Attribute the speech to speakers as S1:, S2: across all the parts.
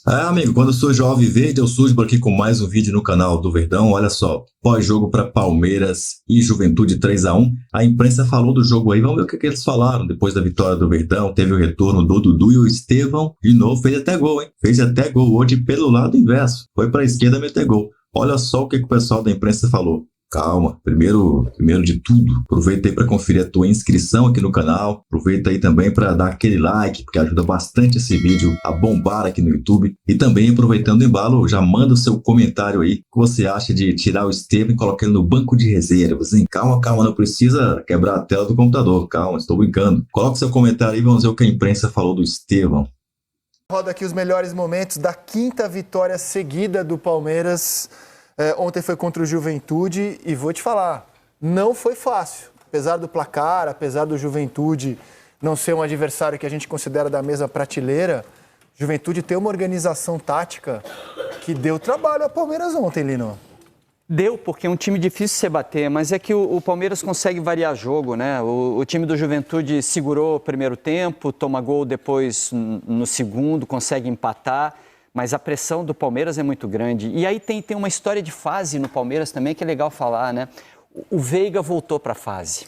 S1: Amigo, quando surge o Alviverde, eu surjo por aqui com mais um vídeo no canal do Verdão. Olha só, pós-jogo para Palmeiras e Juventude 3-1. A imprensa falou do jogo aí, vamos ver o que eles falaram. Depois da vitória do Verdão, teve o retorno do Dudu e o Estevão. De novo, fez até gol, hein? Fez até gol hoje pelo lado inverso. Foi para a esquerda meter gol. Olha só o que o pessoal da imprensa falou. Calma, primeiro de tudo, aproveita aí para conferir a tua inscrição aqui no canal, aproveita aí também para dar aquele like, porque ajuda bastante esse vídeo a bombar aqui no YouTube, e também aproveitando o embalo, já manda o seu comentário aí, o que você acha de tirar o Estevão e colocar ele no banco de reservas, hein? Calma, não precisa quebrar a tela do computador, calma, estou brincando. Coloca seu comentário aí, vamos ver o que a imprensa falou do Estevão.
S2: Roda aqui os melhores momentos da quinta vitória seguida do Palmeiras. Ontem foi contra o Juventude e vou te falar, não foi fácil. Apesar do placar, apesar do Juventude não ser um adversário que a gente considera da mesma prateleira, Juventude tem uma organização tática que deu trabalho ao Palmeiras ontem, Lino.
S3: Deu, porque é um time difícil de se bater, mas é que o Palmeiras consegue variar jogo, né? O time do Juventude segurou o primeiro tempo, toma gol depois no segundo, consegue empatar. Mas a pressão do Palmeiras é muito grande. E aí tem uma história de fase no Palmeiras também que é legal falar, né? O Veiga voltou para a fase.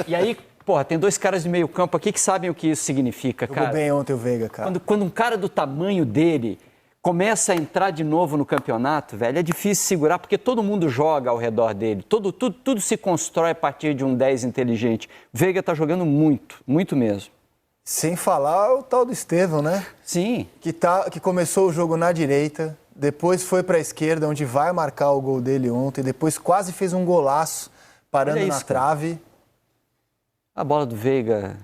S3: E aí, porra, tem dois caras de meio campo aqui que sabem o que isso significa, cara.
S2: Jogou bem ontem o Veiga, cara.
S3: Quando um cara do tamanho dele começa a entrar de novo no campeonato, velho, é difícil segurar porque todo mundo joga ao redor dele. Tudo se constrói a partir de um 10 inteligente. O Veiga tá jogando muito mesmo.
S2: Sem falar o tal do Estevão, né?
S3: Sim.
S2: Que começou o jogo na direita, depois foi para a esquerda, onde vai marcar o gol dele ontem, depois quase fez um golaço, parando na trave.
S3: A bola do Veiga.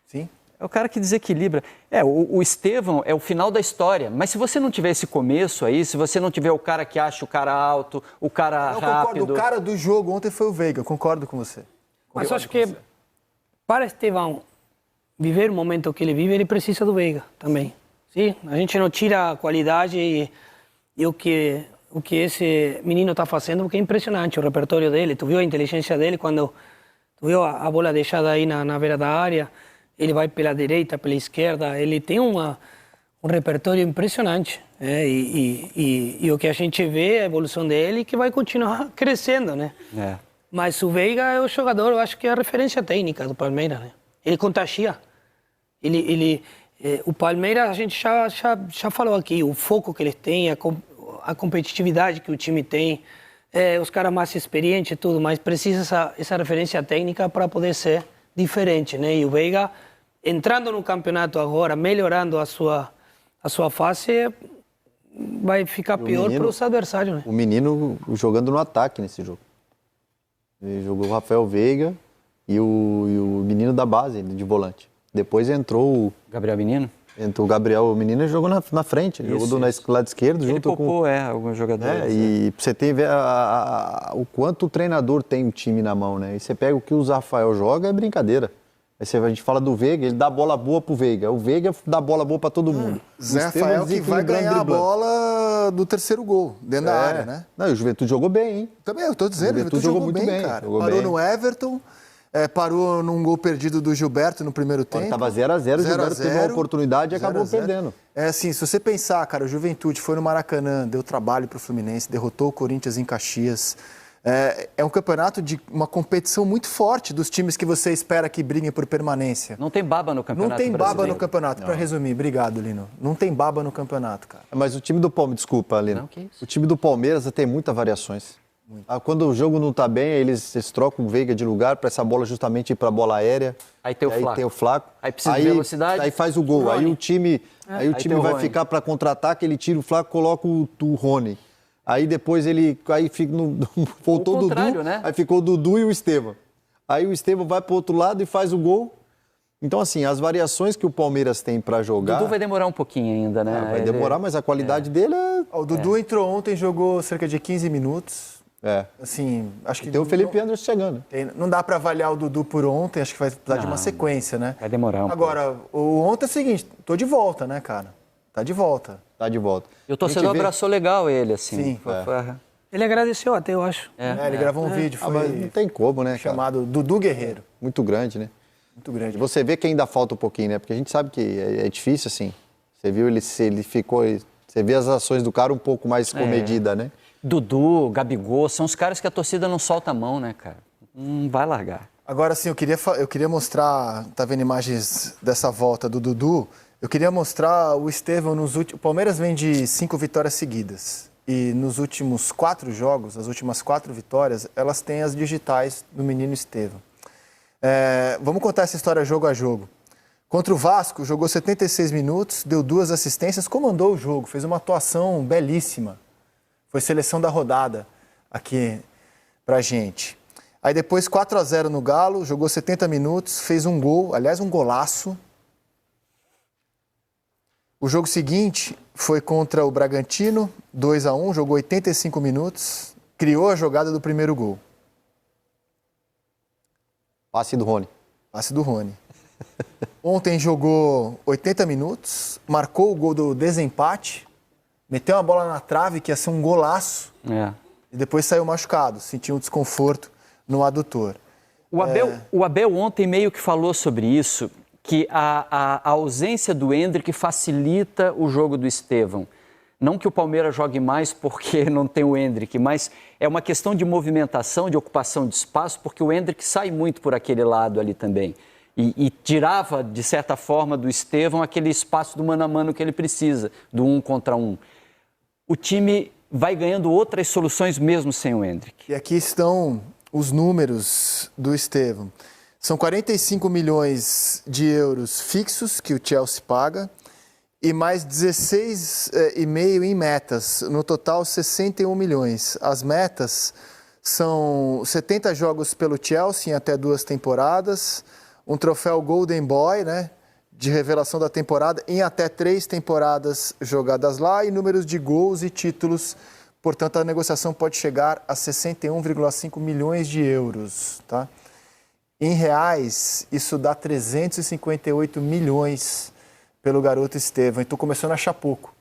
S2: Sim.
S3: É o cara que desequilibra. O Estevão é o final da história, mas se você não tiver esse começo aí, se você não tiver o cara que acha o cara alto, o cara rápido...
S2: Concordo, o cara do jogo ontem foi o Veiga, concordo com você.
S4: Mas acho que para Estevão viver o momento que ele vive, ele precisa do Veiga também. Sim? A gente não tira a qualidade e o que esse menino está fazendo, porque é impressionante o repertório dele. Tu viu a inteligência dele quando tu viu a bola deixada aí na beira da área, ele vai pela direita, pela esquerda, ele tem um repertório impressionante. E o que a gente vê é a evolução dele que vai continuar crescendo, né? Mas o Veiga é o jogador, eu acho que é a referência técnica do Palmeiras, né? Ele contagia. O Palmeiras, a gente já falou aqui, o foco que eles têm, a competitividade que o time tem, os caras mais experientes e tudo, mas precisa essa referência técnica para poder ser diferente, né? E o Veiga, entrando no campeonato agora, melhorando a sua fase, vai ficar pior para os adversários, né?
S5: O menino jogando no ataque nesse jogo. Ele jogou o Rafael Veiga e o menino da base, de volante. Depois entrou o...
S3: Gabriel Menino?
S5: Entrou o Gabriel Menino e jogou na frente. Ele jogou do lado esquerdo
S3: ele
S5: junto
S3: popou,
S5: com...
S3: alguns jogadores.
S5: E pra você ter o quanto o treinador tem um time na mão, né? E você pega o que o Rafael joga, é brincadeira. Aí a gente fala do Veiga, ele dá bola boa pro Veiga. O Veiga dá bola boa pra todo mundo.
S2: Zé Rafael que vai ganhar a bola do terceiro gol, dentro da área, né?
S5: Não, e o Juventude jogou bem, hein?
S2: Também, eu tô dizendo, o Juventude jogou muito bem, cara. Parou no Everton, parou num gol perdido do Gilberto no primeiro tempo.
S5: Estava 0-0, o Gilberto teve uma oportunidade e acabou perdendo.
S2: Assim, se você pensar, cara, o Juventude foi no Maracanã, deu trabalho pro Fluminense, derrotou o Corinthians em Caxias. É um campeonato de uma competição muito forte dos times que você espera que briguem por permanência.
S3: Não tem baba no campeonato.
S2: Não tem baba no campeonato, para resumir. Obrigado, Lino. Não tem baba no campeonato, cara.
S5: Mas o time do Palmeiras, desculpa, Lino.
S3: Não, que isso?
S5: O time do Palmeiras tem muitas variações. Quando o jogo não tá bem, eles trocam o Veiga de lugar para essa bola justamente ir para a bola aérea.
S3: Aí tem o Flaco.
S5: Aí
S3: precisa de velocidade.
S5: Aí faz o gol. Aí o time vai ficar para contra-ataque, ele tira o Flaco, coloca o Rony. Aí depois aí fica voltou o Dudu, né? Aí ficou o Dudu e o Estevão. Aí o Estevão vai pro outro lado e faz o gol. Então, assim, as variações que o Palmeiras tem para jogar...
S3: O Dudu vai demorar um pouquinho ainda, né?
S5: Vai demorar, mas a qualidade dele é...
S2: O Dudu entrou ontem, jogou cerca de 15 minutos. Assim, acho que...
S5: Tem o Felipe Anderson chegando.
S2: Não dá para avaliar o Dudu por ontem, acho que vai precisar de uma sequência, né?
S3: Vai demorar um
S2: Agora, o ontem é o seguinte, tô de volta, né, cara? Tá de volta.
S5: Tá de volta.
S3: E o torcedor abraçou legal ele, assim.
S2: Sim.
S4: Ele agradeceu até, eu acho.
S2: Ele gravou um vídeo, foi
S5: mas não tem como, né, cara?
S2: chamado Dudu Guerreiro.
S5: Muito grande, né?
S2: Muito grande.
S5: Você vê que ainda falta um pouquinho, né? Porque a gente sabe que é difícil, assim. Você viu, ele ficou... Você vê as ações do cara um pouco mais comedida, né?
S3: Dudu, Gabigol, são os caras que a torcida não solta a mão, né, cara? Não vai largar.
S2: Agora, sim, eu queria mostrar, tá vendo imagens dessa volta do Dudu? Eu queria mostrar o Estevão nos últimos... O Palmeiras vem de 5 vitórias seguidas. E nos últimos 4 jogos, as últimas 4 vitórias, elas têm as digitais do menino Estevão. Vamos contar essa história jogo a jogo. Contra o Vasco, jogou 76 minutos, deu 2 assistências, comandou o jogo, fez uma atuação belíssima. Foi seleção da rodada aqui pra gente. Aí depois 4-0 no Galo, jogou 70 minutos, fez um gol, aliás um golaço. O jogo seguinte foi contra o Bragantino, 2-1, jogou 85 minutos, criou a jogada do primeiro gol.
S5: Passe do Rony.
S2: Passe do Rony. Ontem jogou 80 minutos, marcou o gol do desempate, meteu uma bola na trave que ia ser um golaço e depois saiu machucado, sentiu um desconforto no adutor.
S3: O Abel ontem meio que falou sobre isso, que a ausência do Endrick facilita o jogo do Estevão. Não que o Palmeiras jogue mais porque não tem o Endrick, mas é uma questão de movimentação, de ocupação de espaço, porque o Endrick sai muito por aquele lado ali também. E tirava, de certa forma, do Estevão aquele espaço do mano a mano que ele precisa, do 1 contra 1. O time vai ganhando outras soluções mesmo sem o Endrick.
S2: E aqui estão os números do Estevão. São 45 milhões de euros fixos que o Chelsea paga e mais 16,5 em metas. No total, 61 milhões. As metas são 70 jogos pelo Chelsea em até 2 temporadas, um troféu Golden Boy, né, de revelação da temporada, em até 3 temporadas jogadas lá, e números de gols e títulos. Portanto, a negociação pode chegar a 61,5 milhões de euros. Tá? Em reais, isso dá 358 milhões pelo garoto Estevão. Então, começando a achar pouco.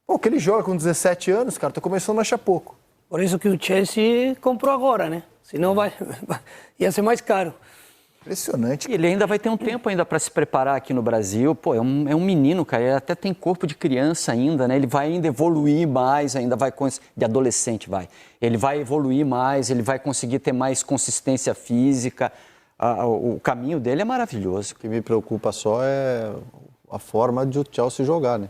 S2: Pô, que ele joga com 17 anos, cara, tô começando a achar pouco.
S4: Por isso que o Chelsea comprou agora, né? Senão ia ser mais caro.
S2: Impressionante.
S3: E ele ainda vai ter um tempo ainda para se preparar aqui no Brasil. Pô, é um menino, cara. Ele até tem corpo de criança ainda, né? Ele vai ainda evoluir mais, ainda vai... De adolescente, vai. Ele vai evoluir mais, ele vai conseguir ter mais consistência física. O caminho dele é maravilhoso.
S5: O que me preocupa só é a forma de o Chelsea jogar, né?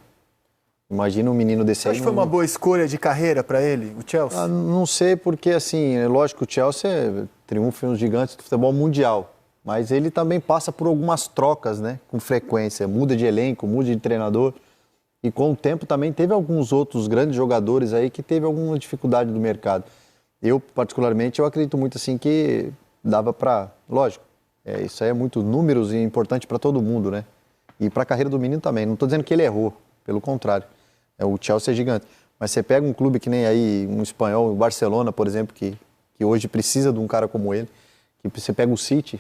S5: Imagina um menino desse
S2: Você acha
S5: aí...
S2: que foi uma boa escolha de carreira para ele, o Chelsea?
S5: Não sei, porque assim, é lógico que o Chelsea triunfa nos gigantes do futebol mundial. Mas ele também passa por algumas trocas, né? Com frequência. Muda de elenco, muda de treinador. E com o tempo também teve alguns outros grandes jogadores aí que teve alguma dificuldade do mercado. Eu, particularmente, eu acredito muito assim que dava para... Lógico, isso aí é muito números e importante para todo mundo, né? E para a carreira do menino também. Não estou dizendo que ele errou, pelo contrário. O Chelsea é gigante. Mas você pega um clube que nem aí, um espanhol, o Barcelona, por exemplo, que hoje precisa de um cara como ele. Que você pega o City...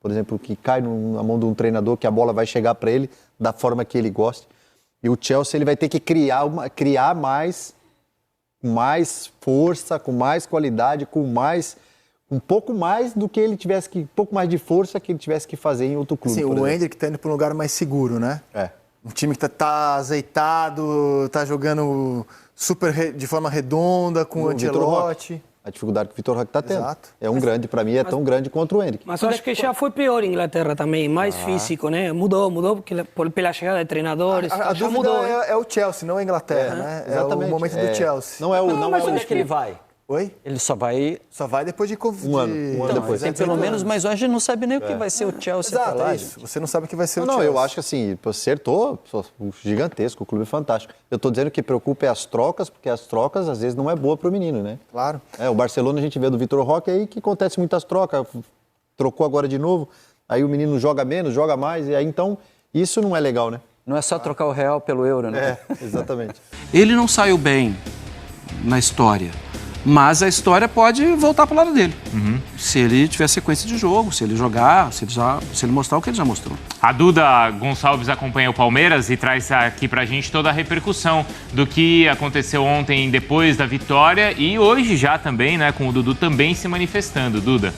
S5: Por exemplo, que cai na mão de um treinador, que a bola vai chegar para ele da forma que ele gosta. E o Chelsea ele vai ter que criar mais força, com mais qualidade, um pouco mais do que ele tivesse que... Um pouco mais de força que ele tivesse que fazer em outro clube.
S2: Sim, o Endrick está indo para um lugar mais seguro, né? Um time que tá azeitado, tá jogando de forma redonda, com o Ancelotti.
S5: A dificuldade que o Vitor Roque está tendo.
S2: Exato.
S5: Grande, para mim, é tão grande quanto o Endrick.
S4: Mas acho que já foi pior em Inglaterra também, mais físico, né? Mudou pela chegada de treinadores.
S2: A
S4: já
S2: dúvida
S4: mudou.
S2: É o Chelsea, não a Inglaterra, né?
S5: Exatamente.
S2: É o momento do Chelsea.
S5: Não é
S3: Mas onde é que ele vai?
S2: Oi?
S3: Ele só vai...
S2: Só vai depois de...
S5: Um ano depois.
S3: Tem pelo menos, mas hoje não sabe nem o que vai ser o Chelsea.
S2: Exato,
S3: lá,
S2: isso. Você não sabe o que vai ser o
S5: Não,
S2: Chelsea.
S5: eu acho que assim, acertou, gigantesco, o clube é fantástico. Eu estou dizendo que preocupa é as trocas, porque as trocas às vezes não é boa para o menino, né?
S2: Claro.
S5: O Barcelona a gente vê do Vitor Roque aí que acontece muitas trocas, trocou agora de novo, aí o menino joga menos, joga mais, e aí então isso não é legal, né?
S3: Não é só trocar o real pelo euro, né?
S5: Exatamente.
S6: Ele não saiu bem na história, mas a história pode voltar para o lado dele. Se ele tiver sequência de jogo, se ele jogar, se ele mostrar o que ele já mostrou.
S7: A Duda Gonçalves acompanha o Palmeiras e traz aqui pra gente toda a repercussão do que aconteceu ontem depois da vitória e hoje já também, né, com o Dudu também se manifestando. Duda.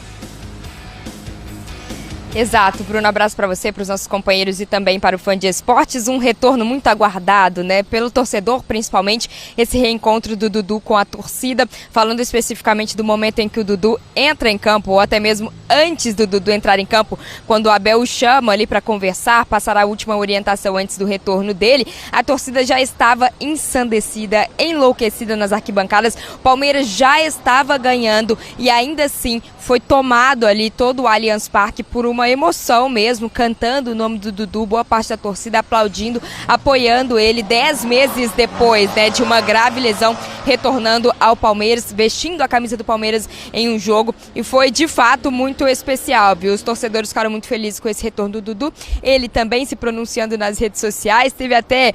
S8: Exato, Bruno, abraço para você, para os nossos companheiros e também para o fã de esportes. Um retorno muito aguardado, né, pelo torcedor, principalmente esse reencontro do Dudu com a torcida, falando especificamente do momento em que o Dudu entra em campo, ou até mesmo antes do Dudu entrar em campo, quando o Abel o chama ali para conversar, passar a última orientação antes do retorno dele. A torcida já estava ensandecida, enlouquecida nas arquibancadas. O Palmeiras já estava ganhando e ainda assim foi tomado ali todo o Allianz Parque por uma emoção mesmo, cantando o nome do Dudu, boa parte da torcida aplaudindo, apoiando ele 10 meses depois, né, de uma grave lesão, retornando ao Palmeiras, vestindo a camisa do Palmeiras em um jogo, e foi de fato muito especial, viu? Os torcedores ficaram muito felizes com esse retorno do Dudu, ele também se pronunciando nas redes sociais, teve até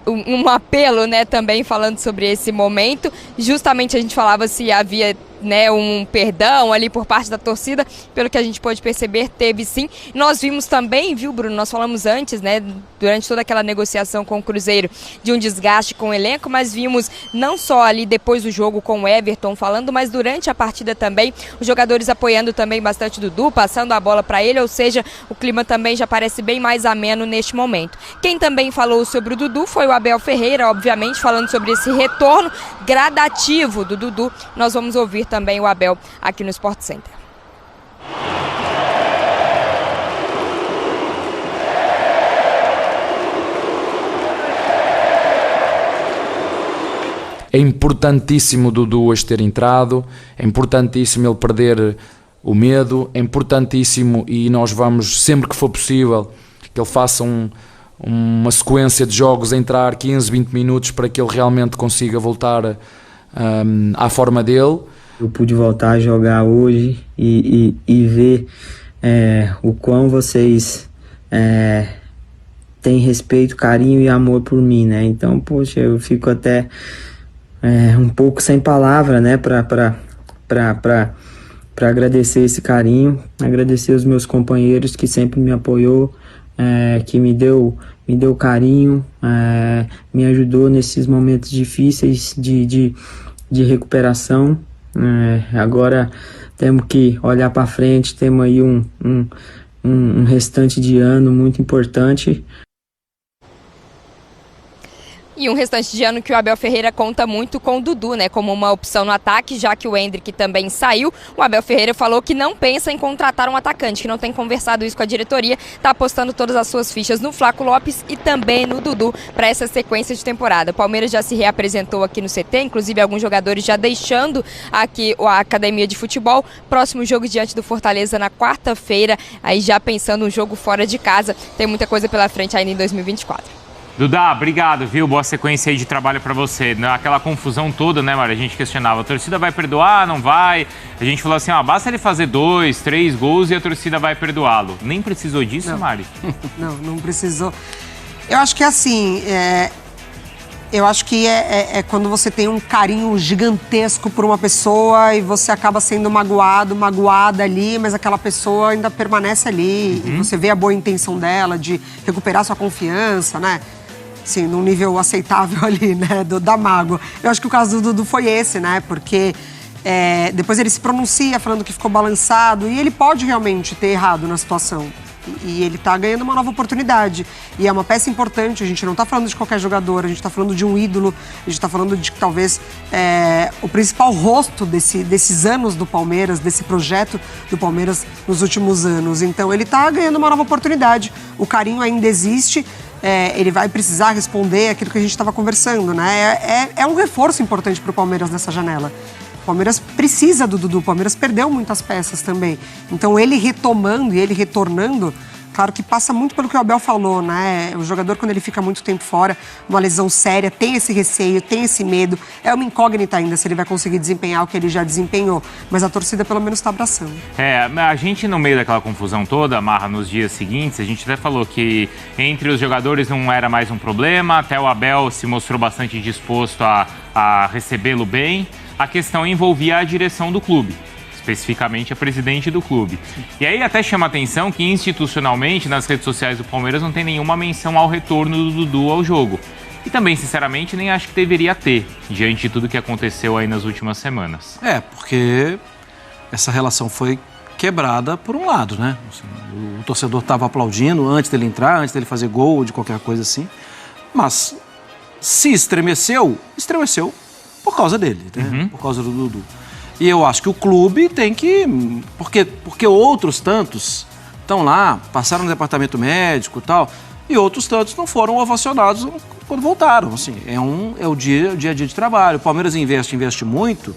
S8: um apelo, né, também falando sobre esse momento. Justamente a gente falava se havia, né, um perdão ali por parte da torcida, pelo que a gente pôde perceber, teve sim. Nós vimos também, viu, Bruno, nós falamos antes, né, durante toda aquela negociação com o Cruzeiro, de um desgaste com o elenco, mas vimos não só ali depois do jogo com o Everton falando, mas durante a partida também, os jogadores apoiando também bastante o Dudu, passando a bola para ele, ou seja, o clima também já parece bem mais ameno neste momento. Quem também falou sobre o Dudu foi o Abel Ferreira, obviamente, falando sobre esse retorno gradativo do Dudu. Nós vamos ouvir também o Abel aqui no Sport Center.
S9: É importantíssimo o Dudu hoje ter entrado, é importantíssimo ele perder o medo, é importantíssimo, e nós vamos, sempre que for possível, que ele faça uma sequência de jogos, entrar 15, 20 minutos para que ele realmente consiga voltar à forma dele.
S10: Eu pude voltar a jogar hoje e ver o quão vocês têm respeito, carinho e amor por mim, né? Então, poxa, eu fico até um pouco sem palavra, né, para agradecer esse carinho, agradecer os meus companheiros que sempre me apoiou, que me deu carinho, me ajudou nesses momentos difíceis de recuperação. Agora temos que olhar para frente, temos aí um restante de ano muito importante.
S8: E um restante de ano que o Abel Ferreira conta muito com o Dudu, né, como uma opção no ataque, já que o Endrick também saiu. O Abel Ferreira falou que não pensa em contratar um atacante, que não tem conversado isso com a diretoria, está apostando todas as suas fichas no Flaco Lopes e também no Dudu para essa sequência de temporada. O Palmeiras já se reapresentou aqui no CT, inclusive alguns jogadores já deixando aqui a academia de futebol. Próximo jogo diante do Fortaleza na quarta-feira, aí já pensando um jogo fora de casa. Tem muita coisa pela frente ainda em 2024.
S7: Duda, obrigado, viu? Boa sequência aí de trabalho pra você. Aquela confusão toda, né, Mari? A gente questionava, a torcida vai perdoar, não vai? A gente falou assim, basta ele fazer 2, 3 gols e a torcida vai perdoá-lo. Nem precisou disso,
S11: não.
S7: Mari?
S11: Não precisou. Eu acho que assim, eu acho que é quando você tem um carinho gigantesco por uma pessoa e você acaba sendo magoada ali, mas aquela pessoa ainda permanece ali. E você vê a boa intenção dela de recuperar sua confiança, né? Assim, num nível aceitável ali, né? Da mágoa. Eu acho que o caso do Dudu foi esse, né? Porque depois ele se pronuncia falando que ficou balançado e ele pode realmente ter errado na situação. E ele tá ganhando uma nova oportunidade. E é uma peça importante, a gente não tá falando de qualquer jogador, a gente tá falando de um ídolo, a gente tá falando de talvez o principal rosto desses anos do Palmeiras, desse projeto do Palmeiras nos últimos anos. Então ele tá ganhando uma nova oportunidade, o carinho ainda existe, ele vai precisar responder aquilo que a gente estava conversando, né? É um reforço importante pro Palmeiras nessa janela. O Palmeiras precisa do Dudu, o Palmeiras perdeu muitas peças também. Então ele retomando e ele retornando, claro que passa muito pelo que o Abel falou, né? O jogador, quando ele fica muito tempo fora, uma lesão séria, tem esse receio, tem esse medo. É uma incógnita ainda se ele vai conseguir desempenhar o que ele já desempenhou. Mas a torcida pelo menos está abraçando.
S7: A gente no meio daquela confusão toda, Marra, nos dias seguintes, a gente até falou que entre os jogadores não era mais um problema, até o Abel se mostrou bastante disposto a recebê-lo bem. A questão envolvia a direção do clube, especificamente a presidente do clube. E aí até chama a atenção que institucionalmente nas redes sociais do Palmeiras não tem nenhuma menção ao retorno do Dudu ao jogo. E também, sinceramente, nem acho que deveria ter, diante de tudo que aconteceu aí nas últimas semanas.
S6: Porque essa relação foi quebrada por um lado, né? Assim, o torcedor estava aplaudindo antes dele entrar, antes dele fazer gol ou de qualquer coisa assim. Mas se estremeceu por causa dele, né? Por causa do Dudu. E eu acho que o clube tem que... Porque outros tantos estão lá, passaram no departamento médico e tal, e outros tantos não foram ovacionados quando voltaram. Assim, é o dia a dia de trabalho. O Palmeiras investe muito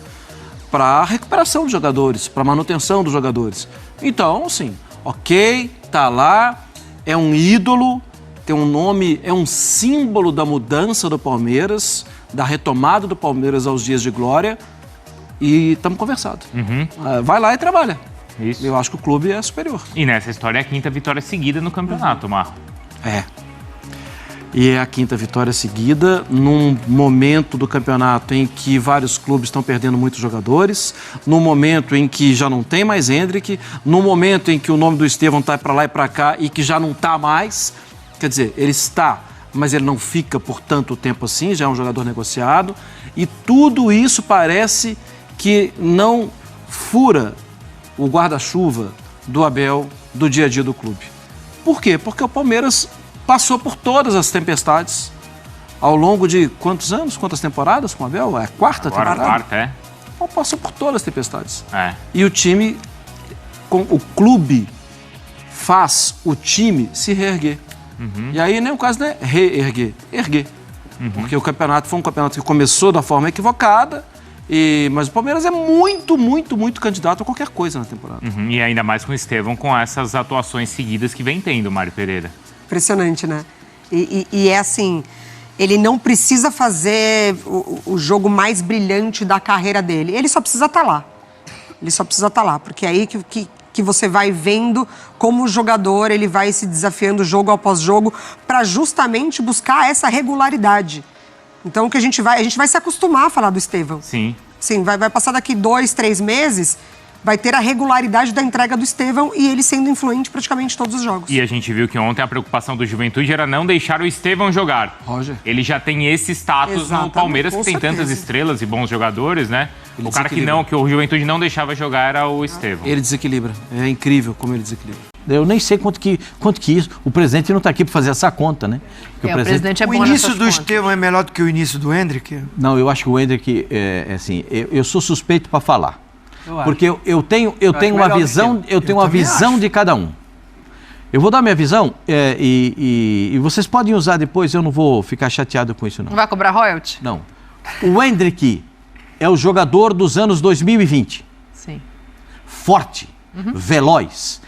S6: para a recuperação dos jogadores, para a manutenção dos jogadores. Então, assim, ok, tá lá, é um ídolo, tem um nome, é um símbolo da mudança do Palmeiras, da retomada do Palmeiras aos dias de glória, e estamos conversados. Vai lá e trabalha.
S7: Isso.
S6: Eu acho que o clube é superior.
S7: E nessa história é a 5ª vitória seguida no campeonato, Marro.
S6: É. E é a 5ª vitória seguida, num momento do campeonato em que vários clubes estão perdendo muitos jogadores, num momento em que já não tem mais Hendrick, num momento em que o nome do Estevão está para lá e para cá e que já não está mais. Quer dizer, ele está, mas ele não fica por tanto tempo assim, já é um jogador negociado. E tudo isso parece que não fura o guarda-chuva do Abel, do dia a dia do clube. Por quê? Porque o Palmeiras passou por todas as tempestades ao longo de quantos anos, quantas temporadas com o Abel? É a 4ª temporada?
S7: Agora a 4ª, é.
S6: Passou por todas as tempestades.
S7: É.
S6: E o time, o clube faz o time se reerguer. E aí nem o caso não é reerguer, erguer. Porque o campeonato foi um campeonato que começou da forma equivocada, mas o Palmeiras é muito, muito, muito candidato a qualquer coisa na temporada.
S7: E ainda mais com o Estevão, com essas atuações seguidas que vem tendo, Mário Pereira.
S11: Impressionante, né? E é assim, ele não precisa fazer o jogo mais brilhante da carreira dele. Ele só precisa estar lá. Ele só precisa estar lá, porque é aí que você vai vendo como o jogador ele vai se desafiando jogo após jogo para justamente buscar essa regularidade. Então, que a gente vai se acostumar a falar do Estevão.
S7: Sim.
S11: Sim, vai passar daqui 2, 3 meses, vai ter a regularidade da entrega do Estevão e ele sendo influente praticamente em todos os jogos.
S7: E a gente viu que ontem a preocupação do Juventude era não deixar o Estevão jogar.
S6: Roger.
S7: Ele já tem esse status
S11: Exatamente,
S7: no Palmeiras, que
S11: com
S7: tem
S11: certeza.
S7: tantas estrelas e bons jogadores, né?
S6: Ele
S7: o cara que
S6: desequilibra.
S7: o Juventude não deixava jogar era o Estevão.
S6: Ele desequilibra. É incrível como ele desequilibra.
S12: Eu nem sei quanto que isso. O presidente não está aqui para fazer essa conta, né?
S13: O presidente é bom.
S14: O início do Estevão é melhor do que o início do Hendrick?
S12: Não, eu acho que o Hendrick, assim, eu sou suspeito para falar. Porque eu tenho uma visão, uma visão de cada um. Eu vou dar minha visão e vocês podem usar depois, eu não vou ficar chateado com isso, não.
S13: Não vai cobrar royalty?
S12: Não. O Hendrick é o jogador dos anos 2020.
S13: Sim.
S12: Forte, veloz,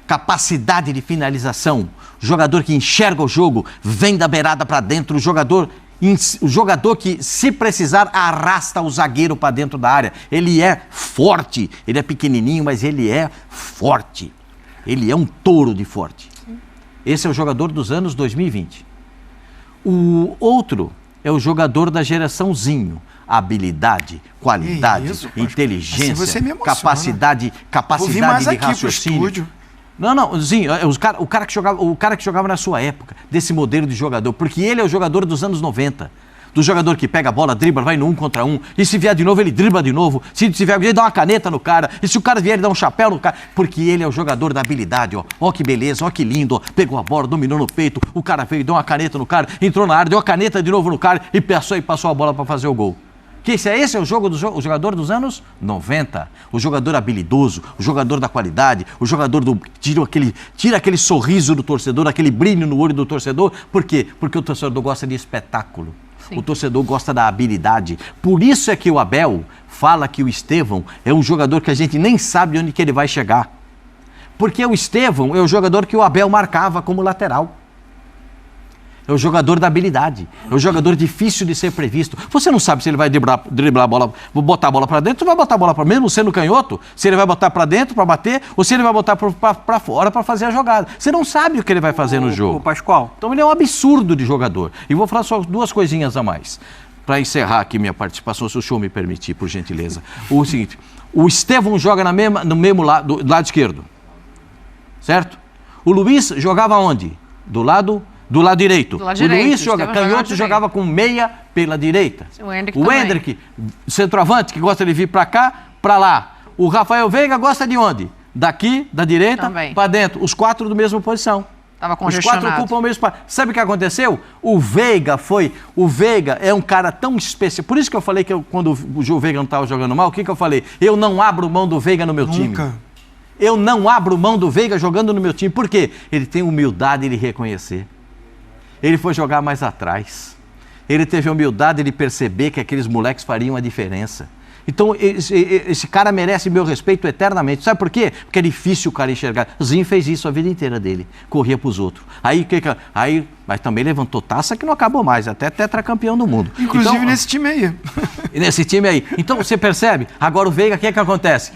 S12: capacidade de finalização, jogador que enxerga o jogo, vem da beirada para dentro, o jogador que, se precisar, arrasta o zagueiro para dentro da área. Ele é forte, ele é pequenininho, mas ele é forte. Ele é um touro de forte. Esse é o jogador dos anos 2020. O outro é o jogador da geraçãozinho. Habilidade, qualidade, inteligência, assim capacidade de raciocínio. Não, sim, o cara que jogava na sua época, desse modelo de jogador, porque ele é o jogador dos anos 90, do jogador que pega a bola, dribla, vai no 1 contra 1, e se vier de novo, ele dribla de novo, se vier, ele dá uma caneta no cara, e se o cara vier, ele dá um chapéu no cara, porque ele é o jogador da habilidade, ó que beleza, ó que lindo, ó, pegou a bola, dominou no peito, o cara veio, deu uma caneta no cara, entrou na área, deu uma caneta de novo no cara, e passou a bola para fazer o gol. Esse é o jogador dos anos 90, o jogador habilidoso, o jogador da qualidade, o jogador tira aquele sorriso do torcedor, aquele brilho no olho do torcedor. Por quê? Porque o torcedor gosta de espetáculo. Sim. O torcedor gosta da habilidade. Por isso é que o Abel fala que o Estevão é um jogador que a gente nem sabe onde que ele vai chegar. Porque o Estevão é o jogador que o Abel marcava como lateral. É o jogador da habilidade, é o jogador difícil de ser previsto. Você não sabe se ele vai driblar a bola, botar a bola para dentro, ou vai botar a bola para mesmo sendo canhoto, se ele vai botar para dentro para bater, ou se ele vai botar para fora para fazer a jogada. Você não sabe o que ele vai fazer no jogo.
S6: Pascoal.
S12: Então ele é um absurdo de jogador. E vou falar só 2 coisinhas a mais, para encerrar aqui minha participação, se o senhor me permitir, por gentileza. O seguinte, o Estevão joga no mesmo lado esquerdo, certo? O Luiz jogava onde? Do lado direito. O Luiz canhoto jogava com meia pela direita. O Hendrick, centroavante, que gosta de vir para cá, para lá. O Rafael Veiga gosta de onde?
S6: daqui, da direita, para dentro. Os 4 do mesma posição.
S13: Estava congestionado.
S6: Os 4 ocupam o mesmo espaço. Sabe o que aconteceu? O Veiga é um cara tão especial. Por isso que eu falei que quando o Veiga não estava jogando mal, o que eu falei? Eu não abro mão do Veiga no meu time. Eu não abro mão do Veiga jogando no meu time. Por quê? Ele tem humildade de reconhecer. Ele foi jogar mais atrás. Ele teve a humildade de perceber que aqueles moleques fariam a diferença. Então, esse cara merece meu respeito eternamente. Sabe por quê? Porque é difícil o cara enxergar. O Zinho fez isso a vida inteira dele. Corria pros outros. Mas também levantou taça que não acabou mais. Até tetracampeão do mundo.
S14: Inclusive
S6: então,
S14: nesse time aí.
S6: Nesse time aí. Então, você percebe? Agora o Veiga, o que acontece?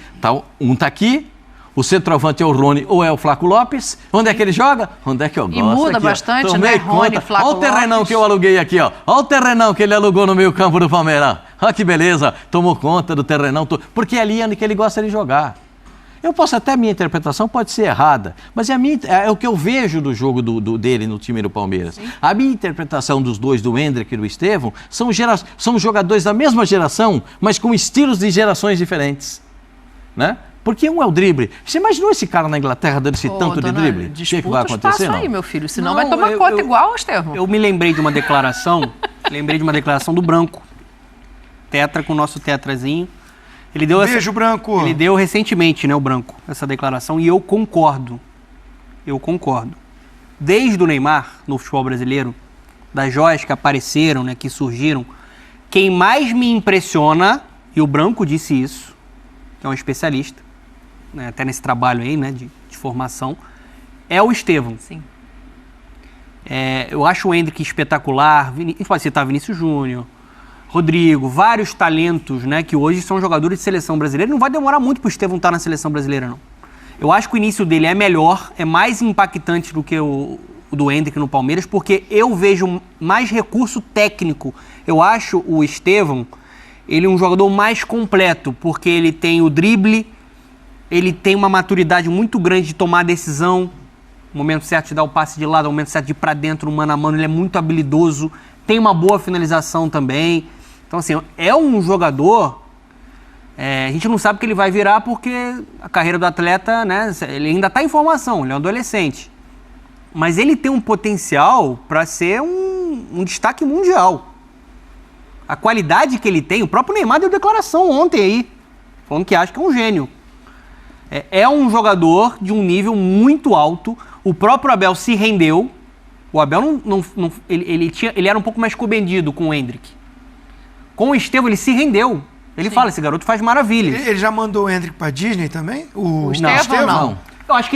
S6: Um tá aqui. O centroavante é o Rony ou é o Flaco Lopes. Onde é que ele joga? Onde é que eu gosto?
S13: E muda
S6: aqui,
S13: bastante, né? Rony, Flaco
S6: Olha o terrenão
S13: Lopes.
S6: que eu aluguei aqui, ó. Olha o terrenão que ele alugou no meio campo do Palmeiras. Olha que beleza. Tomou conta do terrenão. Porque é ali que ele gosta de jogar. Eu posso até, minha interpretação pode ser errada, mas é o que eu vejo do jogo dele no time do Palmeiras. Sim. A minha interpretação dos dois, do Endrick e do Estevão, são jogadores da mesma geração, mas com estilos de gerações diferentes, né? Porque um é o drible. Você imaginou esse cara na Inglaterra dando esse tanto de drible? O que vai acontecer?
S13: Não, aí, meu filho, senão vai tomar conta igual o Estevão.
S15: Eu me lembrei de uma declaração, do Branco. Tetra com o nosso tetrazinho. Ele deu
S14: Beijo, Branco.
S15: Ele deu recentemente, né, o Branco, essa declaração, e eu concordo. Desde o Neymar, no futebol brasileiro, das joias que apareceram, né, que surgiram, quem mais me impressiona, e o Branco disse isso, que é um especialista, né, até nesse trabalho aí, né, de formação, é o Estevão.
S13: Sim.
S15: Eu acho o Endrick espetacular, a gente pode citar Vinícius Júnior, Rodrigo, vários talentos, né, que hoje são jogadores de seleção brasileira. Não vai demorar muito para o Estevão estar na seleção brasileira, não. Eu acho que o início dele é melhor, é mais impactante do que o do Endrick no Palmeiras, porque eu vejo mais recurso técnico. Eu acho o Estevão, ele é um jogador mais completo, porque ele tem o drible, ele tem uma maturidade muito grande de tomar decisão, no momento certo de dar o passe de lado, no momento certo de ir para dentro, no mano a mano, ele é muito habilidoso, tem uma boa finalização também. Então, assim, é um jogador, a gente não sabe o que ele vai virar porque a carreira do atleta, né, ele ainda está em formação, ele é um adolescente. Mas ele tem um potencial para ser um destaque mundial. A qualidade que ele tem, o próprio Neymar deu declaração ontem aí, falando que acha que é um gênio. É um jogador de um nível muito alto, o próprio Abel se rendeu, o Abel ele era um pouco mais comedido com o Endrick. Com o Estevão, ele se rendeu. Ele fala, esse garoto faz maravilhas.
S14: Ele já mandou o Endrick pra Disney também?
S15: O Estevão não. Eu acho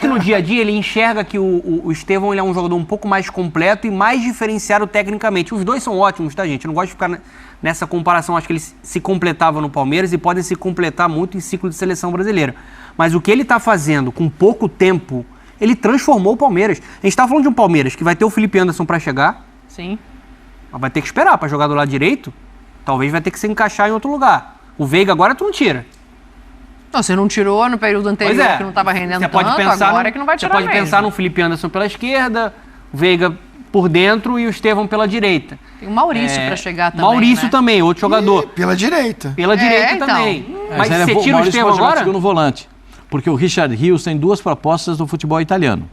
S15: que no dia a dia ele enxerga que o Estevão ele é um jogador um pouco mais completo e mais diferenciado tecnicamente. Os dois são ótimos, tá, gente? Eu não gosto de ficar nessa comparação. Acho que eles se completavam no Palmeiras e podem se completar muito em ciclo de seleção brasileira. Mas o que ele tá fazendo com pouco tempo, ele transformou o Palmeiras. A gente tá falando de um Palmeiras que vai ter o Felipe Anderson para chegar.
S13: Sim.
S15: Mas vai ter que esperar para jogar do lado direito. Talvez vai ter que se encaixar em outro lugar. O Veiga agora tu não tira.
S13: Não, você não tirou no período anterior que não estava rendendo tanto, agora é que não vai tirar
S15: mesmo. Você pode pensar no Felipe Anderson pela esquerda, o Veiga por dentro e o Estevão pela direita.
S13: Tem o Maurício para chegar também,
S15: Maurício
S13: né?
S15: também, outro jogador.
S14: Pela direita.
S15: Pela direita
S13: então.
S15: também. Mas você tira o Estevão agora?
S6: Segundo volante, porque o Richard Rios tem 2 propostas do futebol italiano.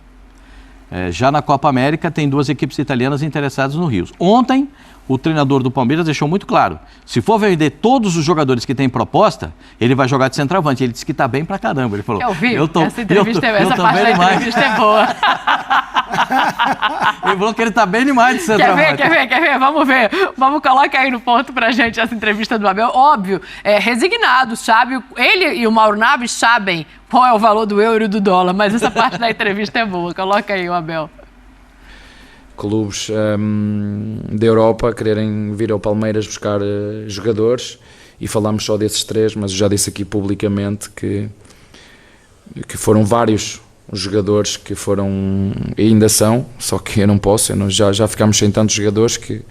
S6: Já na Copa América tem 2 equipes italianas interessadas no Rios. Ontem, o treinador do Palmeiras deixou muito claro, se for vender todos os jogadores que tem proposta, ele vai jogar de centroavante. Ele disse que tá bem pra caramba. Ele falou,
S13: essa parte da entrevista é boa.
S6: Ele falou que ele tá bem demais de centroavante.
S13: Quer ver? Vamos ver. Vamos colocar aí no ponto pra gente essa entrevista do Abel. Óbvio, resignado, sabe? Ele e o Mauro Naves sabem qual é o valor do euro e do dólar, mas essa parte da entrevista é boa. Coloca aí o Abel.
S9: Clubes da Europa quererem vir ao Palmeiras buscar jogadores e falamos só desses 3, mas já disse aqui publicamente que foram vários jogadores que foram e ainda são, só que eu não posso, já ficámos sem tantos jogadores que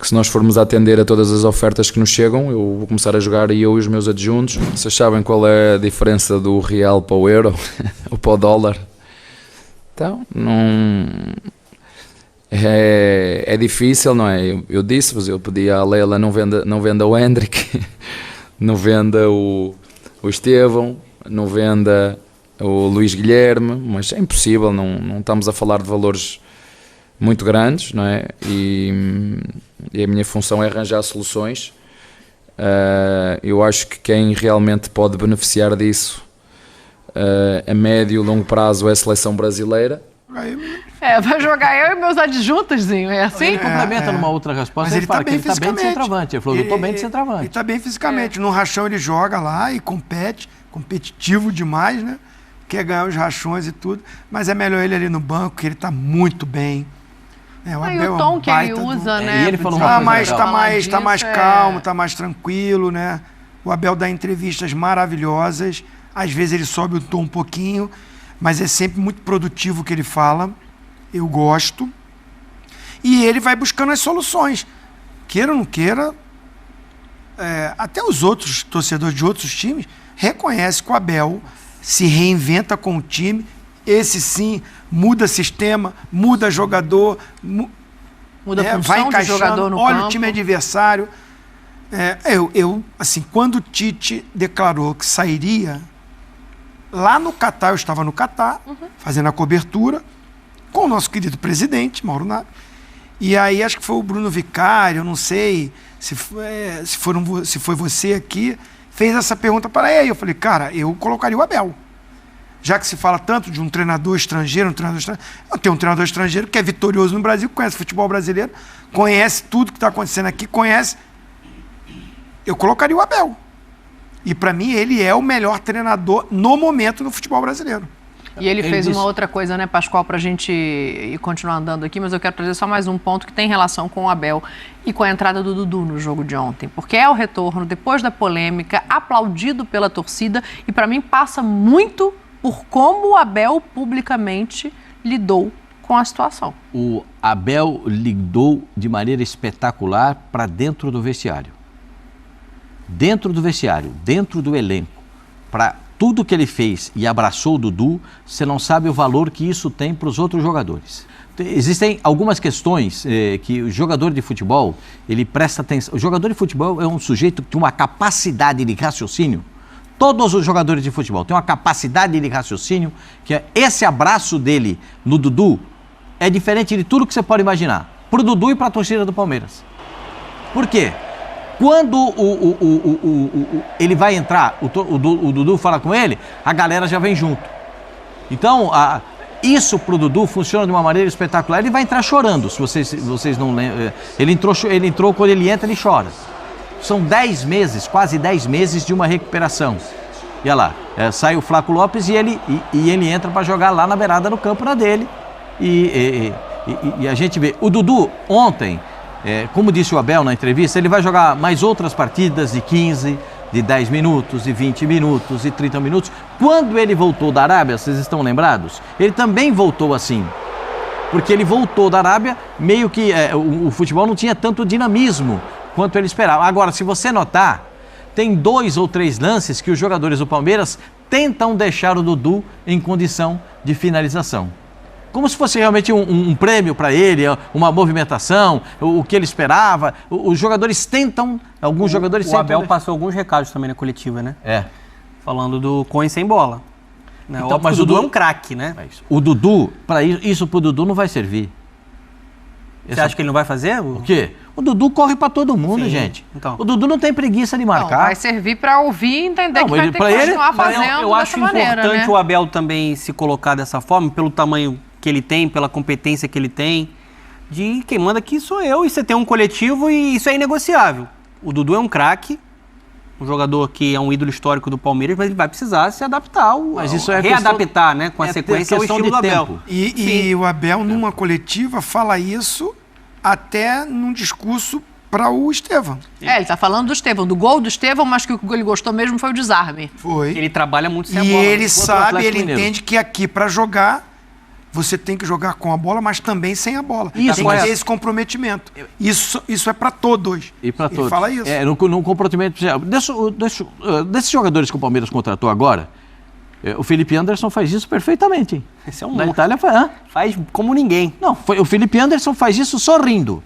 S9: se nós formos atender a todas as ofertas que nos chegam, eu vou começar a jogar eu e os meus adjuntos. Vocês sabem qual é a diferença do real para o euro ou para o dólar? Então, não... É difícil, não é? Eu disse-vos, eu pedi à Leila não venda o Endrick, não venda o Estevão, não venda o Luís Guilherme, mas é impossível, não estamos a falar de valores muito grandes, não é? E a minha função é arranjar soluções. Eu acho que quem realmente pode beneficiar disso a médio e longo prazo é a seleção brasileira.
S13: Vai jogar eu e meus adjuntos, é assim?
S12: Ele complementa numa outra resposta.
S14: Mas ele tá bem
S12: que ele tá bem de centroavante. Ele falou, eu tô bem de centroavante.
S14: Ele tá bem fisicamente. No rachão ele joga lá e compete, competitivo demais, né? Quer ganhar os rachões e tudo. Mas é melhor ele ali no banco, que ele tá muito bem.
S13: O Abel o tom que ele usa, né?
S12: E ele falou
S14: tá mais calmo, tá mais tranquilo, né? O Abel dá entrevistas maravilhosas. Às vezes ele sobe o tom um pouquinho, mas é sempre muito produtivo o que ele fala. Eu gosto. E ele vai buscando as soluções. Queira ou não queira, até os outros torcedores de outros times reconhecem que o Abel se reinventa com o time. Esse sim muda sistema, muda jogador,
S13: muda a função
S14: vai encaixando,
S13: de jogador no
S14: olha
S13: campo.
S14: O time adversário. Assim, quando o Tite declarou que sairia, lá no Catar, eu estava no Catar, fazendo a cobertura, com o nosso querido presidente, Mauro Naves. E aí acho que foi o Bruno Vicário, eu não sei se foi você aqui, fez essa pergunta para ele. Eu falei, cara, eu colocaria o Abel. Já que se fala tanto de um treinador estrangeiro, eu tenho um treinador estrangeiro que é vitorioso no Brasil, conhece o futebol brasileiro, conhece tudo que está acontecendo aqui, conhece. Eu colocaria o Abel. E para mim ele é o melhor treinador no momento no futebol brasileiro.
S13: E ele fez uma outra coisa, né, Pascoal, para a gente ir continuar andando aqui, mas eu quero trazer só mais um ponto que tem relação com o Abel e com a entrada do Dudu no jogo de ontem. Porque é o retorno, depois da polêmica, aplaudido pela torcida e para mim passa muito por como o Abel publicamente lidou com a situação.
S12: O Abel lidou de maneira espetacular para dentro do vestiário. Dentro do vestiário, dentro do elenco, para tudo que ele fez e abraçou o Dudu, você não sabe o valor que isso tem para os outros jogadores. Existem algumas questões que o jogador de futebol, ele presta atenção. O jogador de futebol é um sujeito que tem uma capacidade de raciocínio. Todos os jogadores de futebol têm uma capacidade de raciocínio, que esse abraço dele no Dudu é diferente de tudo que você pode imaginar. Para o Dudu e para a torcida do Palmeiras. Por quê? Quando ele vai entrar, o Dudu fala com ele, a galera já vem junto. Então, isso pro Dudu funciona de uma maneira espetacular. Ele vai entrar chorando, se vocês não lembram. Ele entrou, quando ele entra, ele chora. São 10 meses, quase 10 meses de uma recuperação. E olha lá, sai o Flaco Lopes e ele entra para jogar lá na beirada do campo na dele. E a gente vê. O Dudu, ontem, como disse o Abel na entrevista, ele vai jogar mais outras partidas de 15, de 10 minutos, de 20 minutos, de 30 minutos. Quando ele voltou da Arábia, vocês estão lembrados? Ele também voltou assim. Porque ele voltou da Arábia, meio que o futebol não tinha tanto dinamismo quanto ele esperava. Agora, se você notar, tem 2 ou 3 lances que os jogadores do Palmeiras tentam deixar o Dudu em condição de finalização. Como se fosse realmente um prêmio para ele, uma movimentação, o que ele esperava. Os jogadores tentam, alguns jogadores
S15: tentam... O Abel passou alguns recados também na coletiva, né? Falando do Cohen sem bola. Né? Então, mas o Dudu é um craque, né?
S12: O Dudu, isso pro Dudu não vai servir.
S15: Você acha que ele não vai fazer?
S12: O quê? O Dudu corre para todo mundo, gente.
S15: Então.
S12: O Dudu não tem preguiça de marcar.
S13: Não, vai servir para ouvir e entender que vai ter que continuar fazendo
S15: eu acho
S13: dessa maneira,
S15: importante
S13: né?
S15: o Abel também se colocar dessa forma, pelo tamanho que ele tem, pela competência que ele tem, de quem manda aqui sou eu, e você tem um coletivo e isso é inegociável. O Dudu é um craque, um jogador que é um ídolo histórico do Palmeiras, mas ele vai precisar se adaptar, readaptar, né, com a sequência ao estilo do Abel.
S14: E o Abel, numa coletiva, fala isso até num discurso para o Estevão.
S13: Ele tá falando do Estevão, do gol do Estevão, mas que o que ele gostou mesmo foi o desarme.
S14: Foi.
S15: Ele trabalha muito sem a
S14: bola. E ele sabe, ele entende que aqui para jogar, você tem que jogar com a bola, mas também sem a bola. Isso, tem que ter esse comprometimento. Isso é para todos.
S12: E para todos.
S14: Ele fala isso.
S12: No comprometimento. Desses jogadores que o Palmeiras contratou agora, o Felipe Anderson faz isso perfeitamente.
S15: Esse é um
S12: Na Itália
S15: faz como ninguém.
S12: Não, o Felipe Anderson faz isso sorrindo.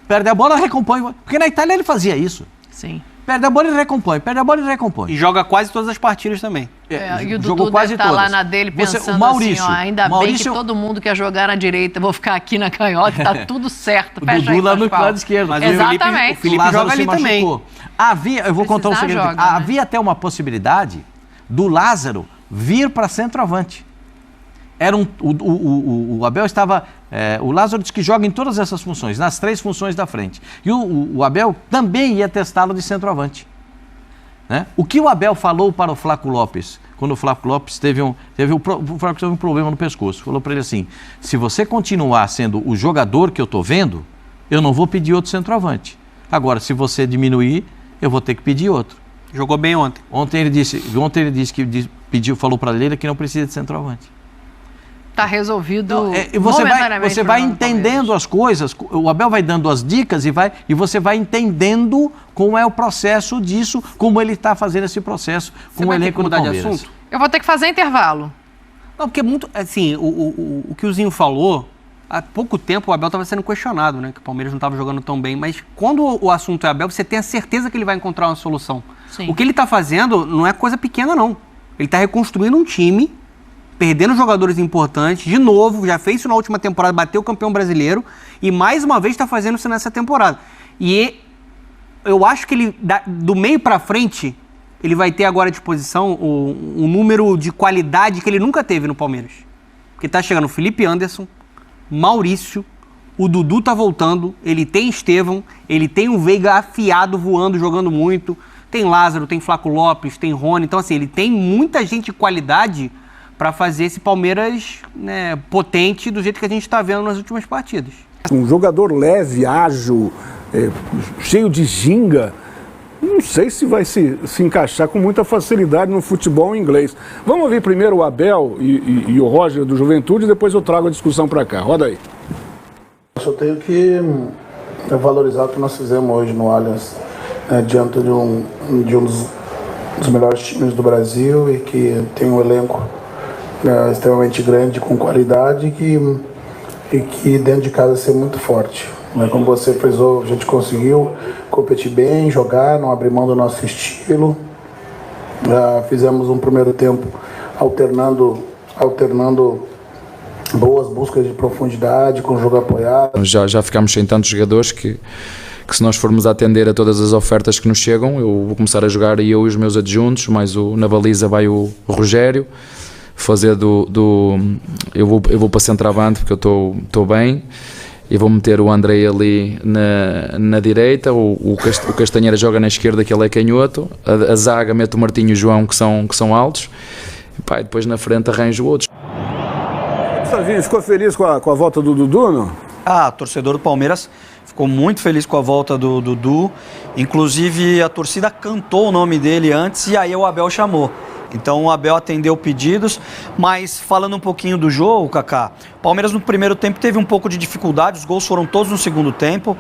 S12: Perde a bola, recompõe. Porque na Itália ele fazia isso.
S13: Sim.
S12: Perde a bola e recompõe, perde a bola e recompõe.
S15: E joga quase todas as partidas também.
S13: E o
S12: jogou
S13: Dudu
S12: quase
S13: deve estar lá
S12: todas.
S13: na dele pensando
S12: o Maurício,
S13: assim, ó, ainda bem que todo mundo quer jogar na direita, vou ficar aqui na canhota, tá tudo certo.
S12: O
S13: Fecha
S12: Dudu
S13: aí,
S12: lá no
S13: Pascoal.
S12: lado esquerdo.
S15: Mas
S13: Exatamente.
S15: o Felipe joga ali também.
S12: Eu vou contar um segredo.
S13: joga, né?
S12: Havia até uma possibilidade do Lázaro vir para centroavante. O Abel estava... o Lázaro disse que joga em todas essas funções, nas 3 funções da frente. E o Abel também ia testá-lo de centroavante. Né? O que o Abel falou para o Flaco Lopes, quando o Flaco Lopes teve um problema no pescoço, falou para ele assim, se você continuar sendo o jogador que eu estou vendo, eu não vou pedir outro centroavante. Agora, se você diminuir, eu vou ter que pedir outro.
S15: Jogou bem ontem.
S12: Ontem ele disse que falou para ele que não precisa de centroavante.
S13: Tá resolvido.
S12: Você vai entendendo as coisas, o Abel vai dando as dicas e você vai entendendo como é o processo disso, como ele está fazendo esse processo com o elenco do Palmeiras.
S13: Eu vou ter que fazer intervalo.
S15: Não, porque muito, assim, o que o Zinho falou, há pouco tempo o Abel estava sendo questionado, né? Que o Palmeiras não estava jogando tão bem, mas quando o assunto é Abel, você tem a certeza que ele vai encontrar uma solução.
S13: Sim.
S15: O que ele está fazendo não é coisa pequena, não. Ele está reconstruindo um time, perdendo jogadores importantes, de novo, já fez isso na última temporada, bateu o campeão brasileiro e mais uma vez está fazendo isso nessa temporada. E eu acho que ele, do meio para frente, ele vai ter agora à disposição um número de qualidade que ele nunca teve no Palmeiras. Porque tá chegando o Felipe Anderson, Maurício, o Dudu tá voltando, ele tem Estevão, ele tem o Veiga afiado, voando, jogando muito, tem Lázaro, tem Flaco Lopes, tem Rony, então assim, ele tem muita gente de qualidade para fazer esse Palmeiras, né, potente do jeito que a gente está vendo nas últimas partidas.
S16: Um jogador leve, ágil, cheio de ginga, não sei se vai se encaixar com muita facilidade no futebol inglês. Vamos ouvir primeiro o Abel e o Roger do Juventude, e depois eu trago a discussão para cá. Roda aí.
S17: Eu só tenho que valorizar o que nós fizemos hoje no Allianz, diante de um dos melhores times do Brasil e que tem um elenco extremamente grande, com qualidade e que dentro de casa ser muito forte. Como você frisou, a gente conseguiu competir bem, jogar, não abrir mão do nosso estilo. Fizemos um primeiro tempo alternando boas buscas de profundidade, com o jogo apoiado.
S9: Já ficámos sem tantos jogadores que se nós formos atender a todas as ofertas que nos chegam, eu vou começar a jogar eu e os meus adjuntos, mas na baliza vai o Rogério, fazer eu vou para centroavante porque eu estou bem, e vou meter o André ali na direita, o Castanheira joga na esquerda, que ele é canhoto, a zaga mete o Martinho e o João, que são altos, e depois na frente arranjo outros.
S16: Savinho, ficou feliz com a volta do Dudu, não?
S18: Torcedor do Palmeiras ficou muito feliz com a volta do Dudu, inclusive a torcida cantou o nome dele antes e aí o Abel chamou. Então o Abel atendeu pedidos, mas falando um pouquinho do jogo, Kaká, Palmeiras no primeiro tempo teve um pouco de dificuldade, os gols foram todos no segundo tempo,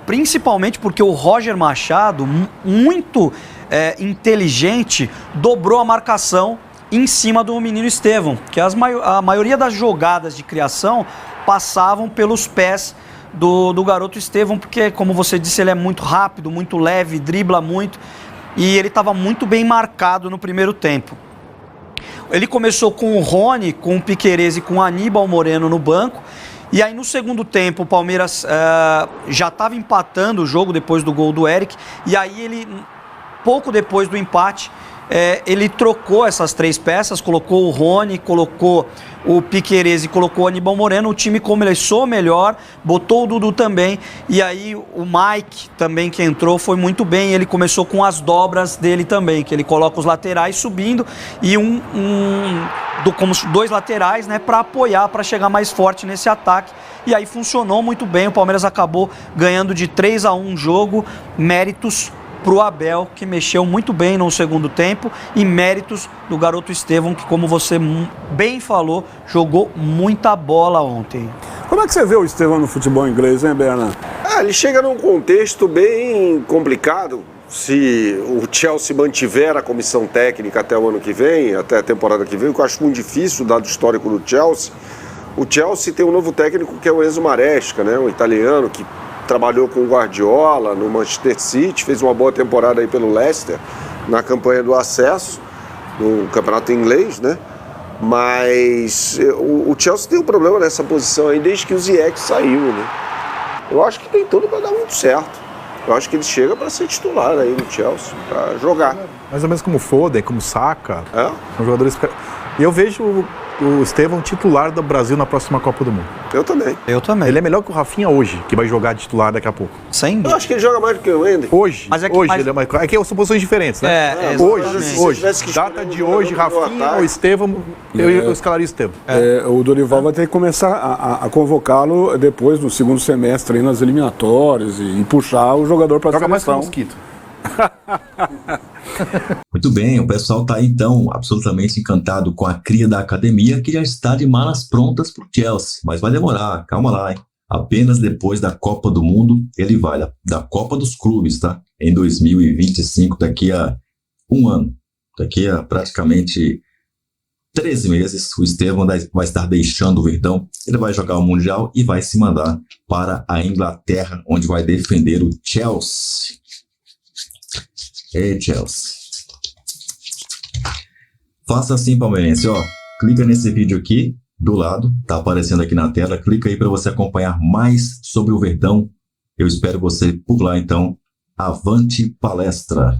S18: principalmente porque o Roger Machado, muito inteligente, dobrou a marcação em cima do menino Estevão, que a maioria das jogadas de criação passavam pelos pés do garoto Estevão, porque, como você disse, ele é muito rápido, muito leve, dribla muito, e ele estava muito bem marcado no primeiro tempo. Ele começou com o Rony, com o Piquerez e com o Aníbal Moreno no banco, e aí no segundo tempo o Palmeiras já estava empatando o jogo depois do gol do Eric, e aí ele, pouco depois do empate, ele trocou essas 3 peças, colocou o Rony, colocou o Piquerez e colocou o Aníbal Moreno. O time começou melhor, botou o Dudu também, e aí o Mike também, que entrou, foi muito bem. Ele começou com as dobras dele também, que ele coloca os laterais subindo e como 2 laterais, né, para apoiar, para chegar mais forte nesse ataque. E aí funcionou muito bem. O Palmeiras acabou ganhando de 3-1 o jogo, méritos para o Abel, que mexeu muito bem no segundo tempo, e méritos do garoto Estevão, que, como você bem falou, jogou muita bola ontem.
S16: Como é que você vê o Estevão no futebol inglês, hein, Bernardo?
S19: Ele chega num contexto bem complicado. Se o Chelsea mantiver a comissão técnica até o ano que vem, até a temporada que vem, o que eu acho muito difícil, dado o histórico do Chelsea. O Chelsea tem um novo técnico, que é o Enzo Maresca, né, um italiano que trabalhou com o Guardiola no Manchester City, fez uma boa temporada aí pelo Leicester, na campanha do acesso. no campeonato inglês, né? Mas o Chelsea tem um problema nessa posição aí desde que o Ziyech saiu, né? Eu acho que tem tudo para dar muito certo. Eu acho que ele chega para ser titular aí no Chelsea, para jogar.
S20: Mais ou menos como o Foden, como o Saka. São jogadores... E eu vejo o Estevão titular do Brasil na próxima Copa do Mundo.
S19: Eu também.
S20: Eu também. Ele é melhor que o Rafinha hoje, que vai jogar de titular daqui a pouco.
S5: Sem
S19: Eu acho que ele joga mais do que o Ender.
S20: Hoje. Mas é que, ele é mais... É que são posições diferentes, né? Hoje. Data de hoje, Rafinha ou Estevão, eu escalaria o Estevão.
S16: O Dorival vai ter que começar a convocá-lo depois do segundo semestre aí nas eliminatórias e puxar o jogador para a seleção.
S20: Joga mais que o Mosquito.
S1: Muito bem, o pessoal está então absolutamente encantado com a cria da academia, que já está de malas prontas para o Chelsea, mas vai demorar, calma lá, hein? Apenas depois da Copa do Mundo ele vai, da Copa dos Clubes, tá? Em 2025, daqui a um ano, daqui a praticamente 13 meses, o Estevão vai estar deixando o Verdão, ele vai jogar o Mundial e vai se mandar para a Inglaterra, onde vai defender o Chelsea. Ei, Chelsea. Faça assim, palmeirense, ó. Clica nesse vídeo aqui, do lado, tá aparecendo aqui na tela. Clica aí para você acompanhar mais sobre o Verdão. Eu espero você por lá, então. Avante palestra!